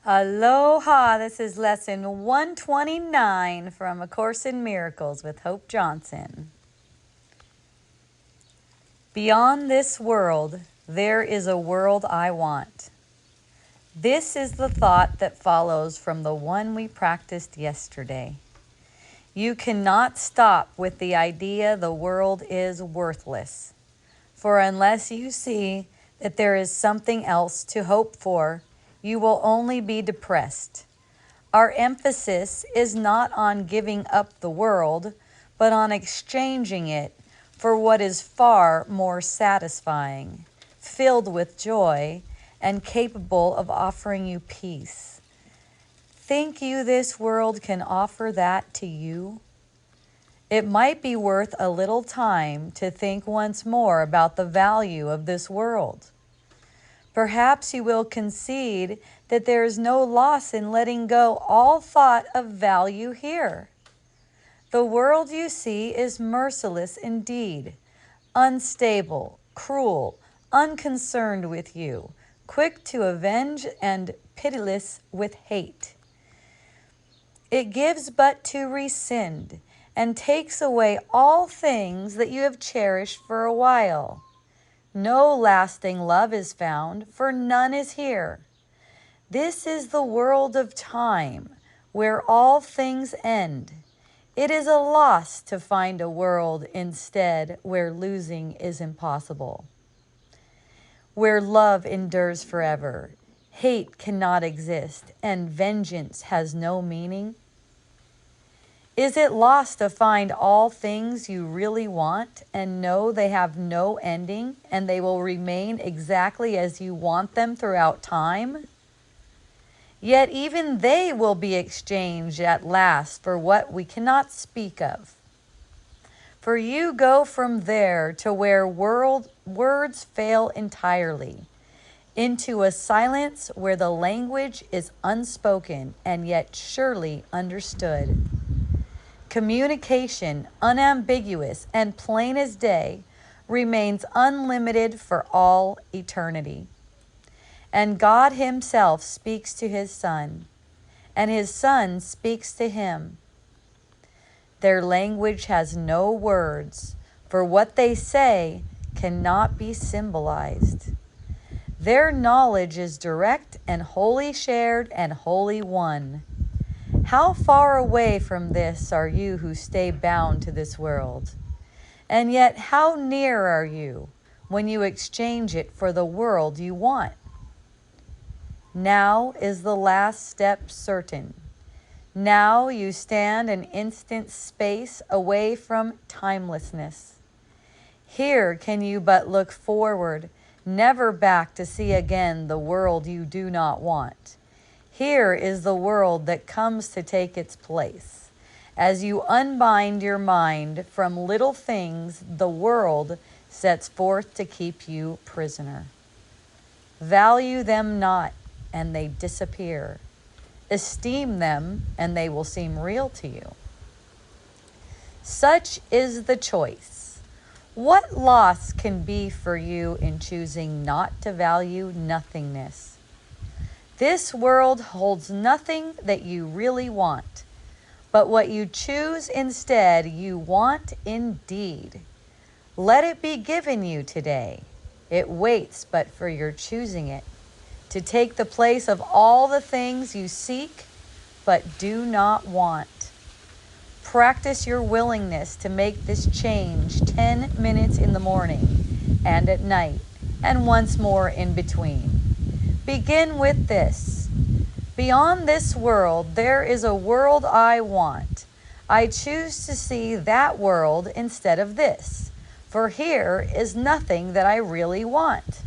Aloha, this is lesson 129 from A Course in Miracles with Hope Johnson. Beyond this world, there is a world I want. This is the thought that follows from the one we practiced yesterday. You cannot stop with the idea the world is worthless, for unless you see that there is something else to hope for, you will only be depressed. Our emphasis is not on giving up the world, but on exchanging it for what is far more satisfying, filled with joy, and capable of offering you peace. Think you this world can offer that to you? It might be worth a little time to think once more about the value of this world. Perhaps you will concede that there is no loss in letting go all thought of value here. The world you see is merciless indeed, unstable, cruel, unconcerned with you, quick to avenge and pitiless with hate. It gives but to rescind and takes away all things that you have cherished for a while. No lasting love is found, for none is here. This is the world of time, where all things end. It is a loss to find a world instead where losing is impossible. Where love endures forever, hate cannot exist, and vengeance has no meaning. Is it lost to find all things you really want and know they have no ending and they will remain exactly as you want them throughout time? Yet even they will be exchanged at last for what we cannot speak of. For you go from there to where words fail entirely, into a silence where the language is unspoken and yet surely understood. Communication, unambiguous and plain as day, remains unlimited for all eternity. And God himself speaks to his Son, and his Son speaks to him. Their language has no words, for what they say cannot be symbolized. Their knowledge is direct and wholly shared and wholly one. How far away from this are you who stay bound to this world? And yet how near are you when you exchange it for the world you want? Now is the last step certain. Now you stand an instant space away from timelessness. Here can you but look forward, never back to see again the world you do not want. Here is the world that comes to take its place. As you unbind your mind from little things, the world sets forth to keep you prisoner. Value them not, and they disappear. Esteem them, and they will seem real to you. Such is the choice. What loss can be for you in choosing not to value nothingness? This world holds nothing that you really want, but what you choose instead you want indeed. Let it be given you today. It waits but for your choosing it, to take the place of all the things you seek but do not want. Practice your willingness to make this change 10 minutes in the morning and at night, and once more in between. Begin with this. Beyond this world, there is a world I want. I choose to see that world instead of this, for here is nothing that I really want.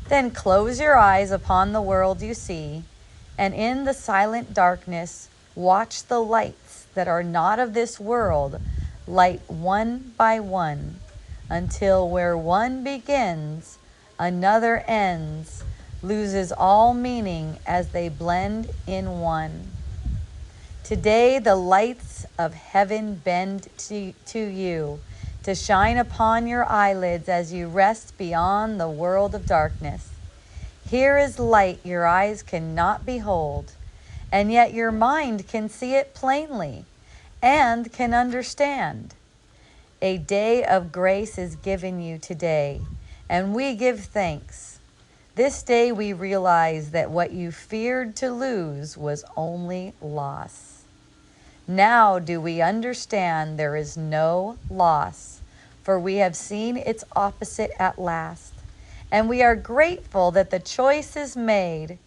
Then close your eyes upon the world you see, and in the silent darkness, watch the lights that are not of this world light one by one, until where one begins, another ends, loses all meaning as they blend in one. Today the lights of heaven bend to you, to shine upon your eyelids as you rest beyond the world of darkness. Here is light your eyes cannot behold, and yet your mind can see it plainly and can understand. A day of grace is given you today, and we give thanks. This day we realize that what you feared to lose was only loss. Now do we understand there is no loss, for we have seen its opposite at last, and we are grateful that the choice is made.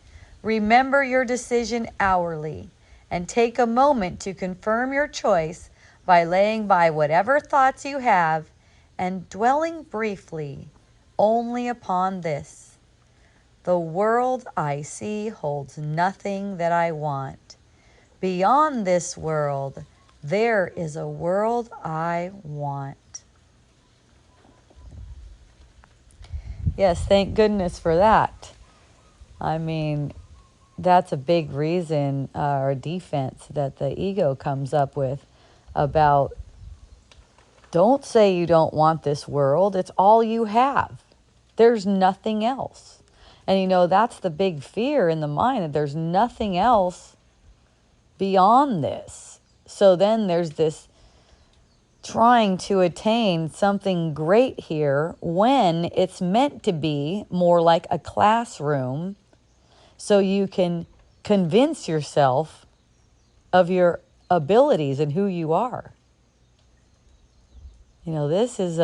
Remember your decision hourly, and take a moment to confirm your choice by laying by whatever thoughts you have and dwelling briefly only upon this. The world I see holds nothing that I want. Beyond this world, there is a world I want. Yes, thank goodness for that. I mean, that's a big reason or defense that the ego comes up with about, don't say you don't want this world. It's all you have. There's nothing else. And you know, that's the big fear in the mind, that there's nothing else beyond this. So then there's this trying to attain something great here when it's meant to be more like a classroom, so you can convince yourself of your abilities and who you are. You know, this is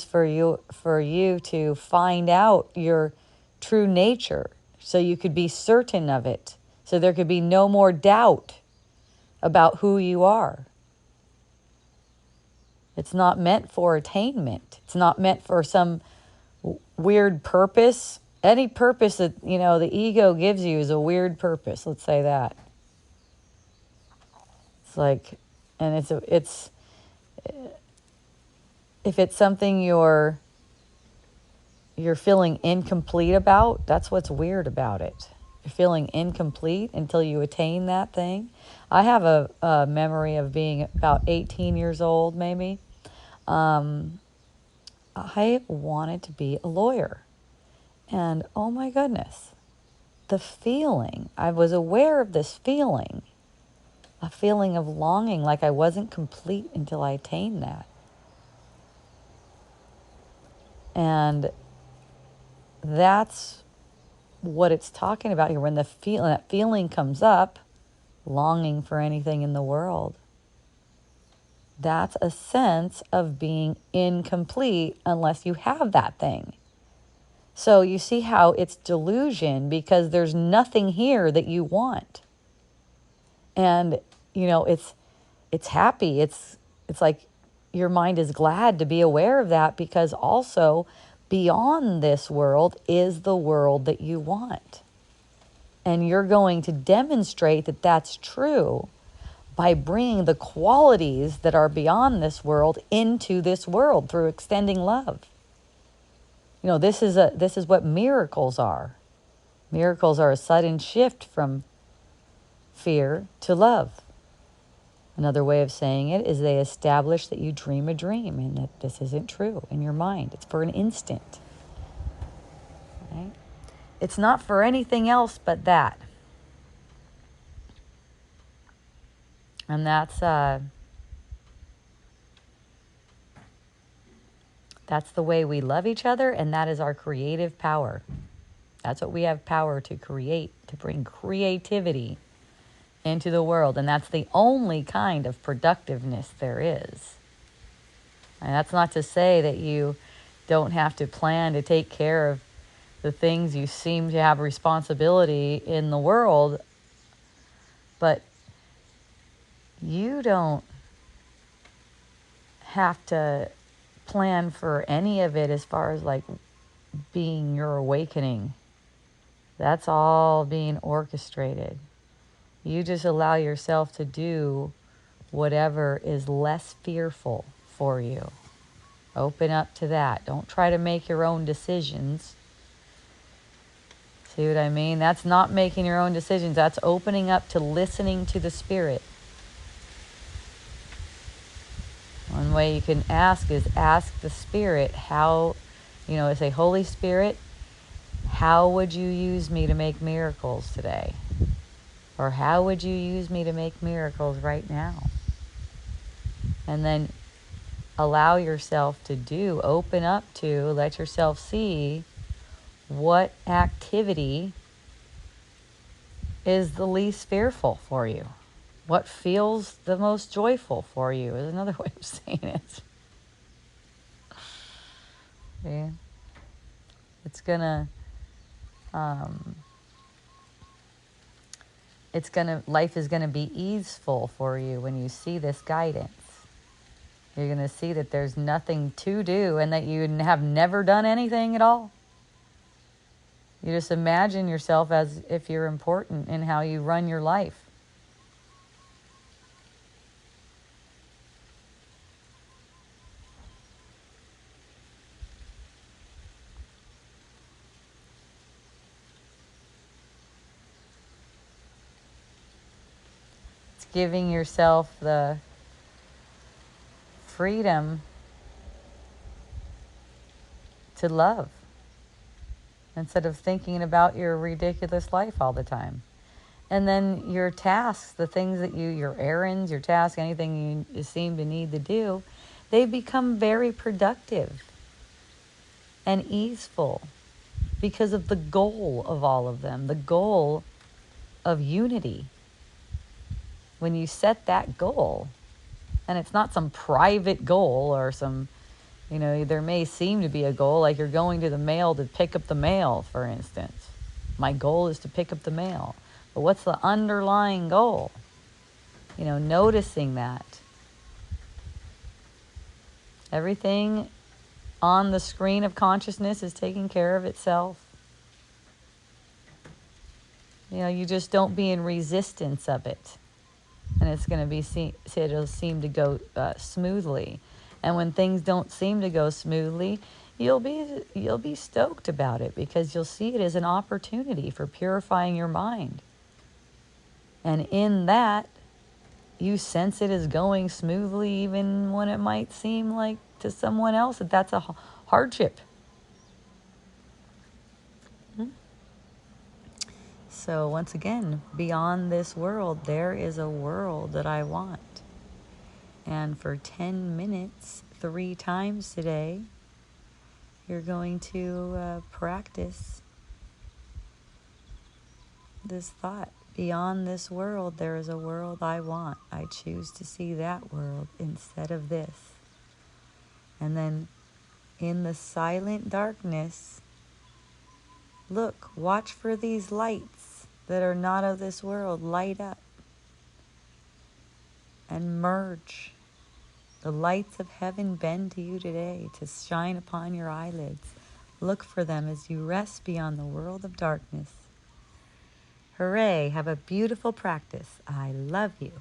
for you to find out your true nature, so you could be certain of it, so there could be no more doubt about who you are. It's not meant for attainment. It's not meant for some weird purpose. Any purpose that, you know, the ego gives you is a weird purpose. Let's say that. It's like, and it's if it's something you're feeling incomplete about, that's what's weird about it. You're feeling incomplete until you attain that thing. I have a memory of being about 18 years old, maybe. I wanted to be a lawyer. And oh my goodness, the feeling, I was aware of this feeling, a feeling of longing, like I wasn't complete until I attained that. And that's what it's talking about here. When that feeling comes up, longing for anything in the world, that's a sense of being incomplete unless you have that thing. So you see how it's delusion, because there's nothing here that you want. And, you know, it's happy. It's like your mind is glad to be aware of that, because also beyond this world is the world that you want. And you're going to demonstrate that that's true by bringing the qualities that are beyond this world into this world through extending love. You know, this is what miracles are. Miracles are a sudden shift from fear to love. Another way of saying it is they establish that you dream a dream and that this isn't true in your mind. It's for an instant. Right? It's not for anything else but that. And that's the way we love each other, and that is our creative power. That's what we have power to create, to bring creativity into the world. And that's the only kind of productiveness there is. And that's not to say that you don't have to plan to take care of the things you seem to have responsibility in the world, but you don't have to plan for any of it as far as like being your awakening. That's all being orchestrated. You just allow yourself to do whatever is less fearful for you. Open up to that. Don't try to make your own decisions. See what I mean? That's not making your own decisions. That's opening up to listening to the Spirit. One way you can ask is ask the Spirit how, say, Holy Spirit, how would you use me to make miracles today? Or how would you use me to make miracles right now? And then allow yourself to open up to, let yourself see what activity is the least fearful for you. What feels the most joyful for you is another way of saying it. Yeah. It's gonna, life is gonna be easeful for you when you see this guidance. You're gonna see that there's nothing to do and that you have never done anything at all. You just imagine yourself as if you're important in how you run your life. It's giving yourself the freedom to love instead of thinking about your ridiculous life all the time. And then your tasks, the things that your errands, your tasks, anything you seem to need to do, they become very productive and easeful because of the goal of all of them, the goal of unity. When you set that goal, and it's not some private goal or some, there may seem to be a goal, like you're going to the mail to pick up the mail, for instance. My goal is to pick up the mail. But what's the underlying goal? Noticing that. Everything on the screen of consciousness is taking care of itself. You just don't be in resistance of it. And it's going to it'll seem to go smoothly. And when things don't seem to go smoothly, you'll be stoked about it because you'll see it as an opportunity for purifying your mind. And in that, you sense it is going smoothly even when it might seem like to someone else that that's a hardship. So once again, beyond this world, there is a world that I want. And for 10 minutes, 3 times today, you're going to practice this thought. Beyond this world, there is a world I want. I choose to see that world instead of this. And then in the silent darkness, look, watch for these lights that are not of this world. Light up and merge. The lights of heaven bend to you today to shine upon your eyelids. Look for them as you rest beyond the world of darkness. Hooray, have a beautiful practice. I love you.